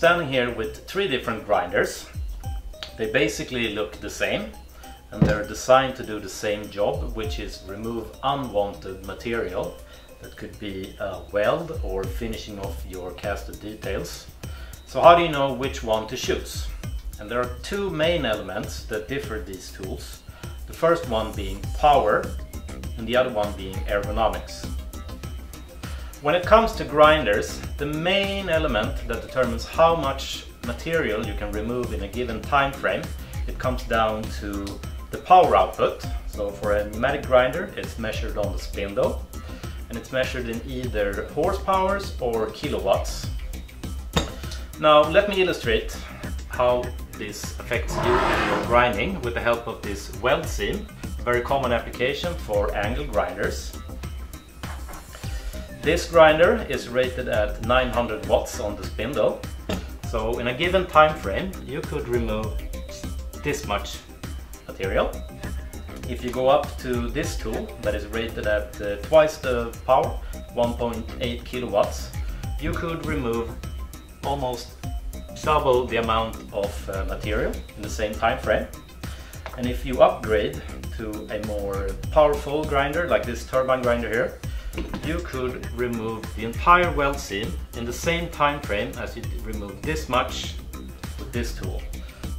standing here with three different grinders. They basically look the same and they're designed to do the same job, which is remove unwanted material. That could be a weld or finishing off your casted details. So how do you know which one to choose? And there are two main elements that differ these tools. The first one being power and the other one being ergonomics. When it comes to grinders, the main element that determines how much material you can remove in a given time frame, it comes down to the power output. So for a pneumatic grinder, it's measured on the spindle and it's measured in either horsepower or kilowatts. Now let me illustrate how this affects you and your grinding with the help of this weld seam, a very common application for angle grinders. This grinder is rated at 900 watts on the spindle. So in a given time frame you could remove this much material. If you go up to this tool that is rated at twice the power, 1.8 kilowatts, you could remove almost double the amount of material in the same time frame. And if you upgrade to a more powerful grinder like this turbine grinder here, you could remove the entire weld seam in the same time frame as you remove this much with this tool.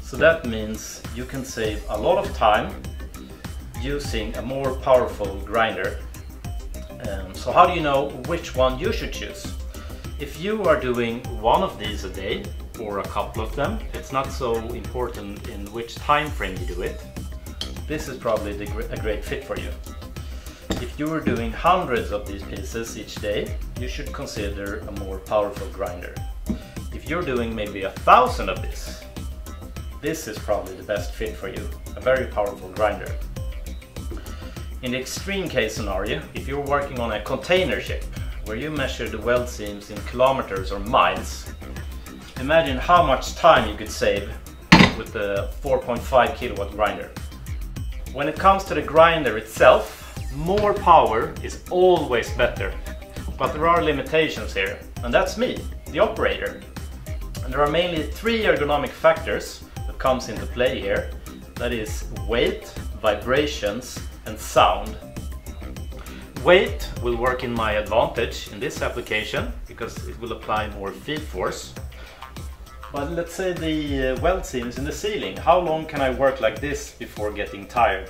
So that means you can save a lot of time using a more powerful grinder. So how do you know which one you should choose? If you are doing one of these a day or a couple of them, it's not so important in which time frame you do it. This is probably a great fit for you. If you are doing hundreds of these pieces each day, you should consider a more powerful grinder. If you're doing maybe 1,000 of this is probably the best fit for you, a very powerful grinder. In the extreme case scenario, if you're working on a container ship where you measure the weld seams in kilometers or miles, imagine how much time you could save with the 4.5 kilowatt grinder. When it comes to the grinder itself, more power is always better, but there are limitations here, and that's me, the operator. And there are mainly three ergonomic factors that comes into play here. That is weight, vibrations and sound. Weight will work in my advantage in this application because it will apply more feed force. But let's say the weld seams in the ceiling, how long can I work like this before getting tired?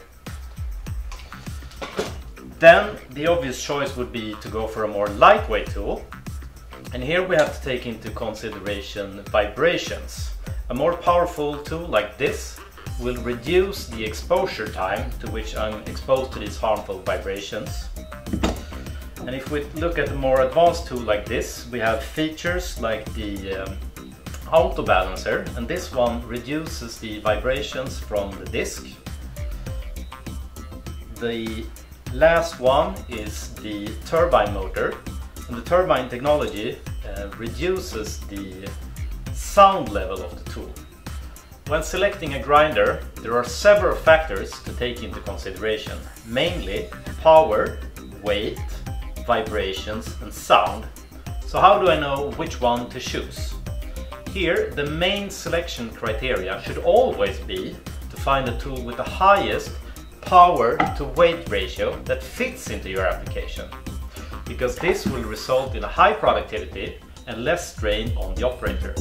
Then the obvious choice would be to go for a more lightweight tool. And here we have to take into consideration vibrations. A more powerful tool like this will reduce the exposure time to which I'm exposed to these harmful vibrations. And if we look at a more advanced tool like this, we have features like the auto balancer, and this one reduces the vibrations from the disc. The last one is the turbine motor, and the turbine technology reduces the sound level of the tool. When selecting a grinder, there are several factors to take into consideration, mainly power, weight, vibrations and sound. So how do I know which one to choose? Here, the main selection criteria should always be to find a tool with the highest power to weight ratio that fits into your application, because this will result in a high productivity and less strain on the operator.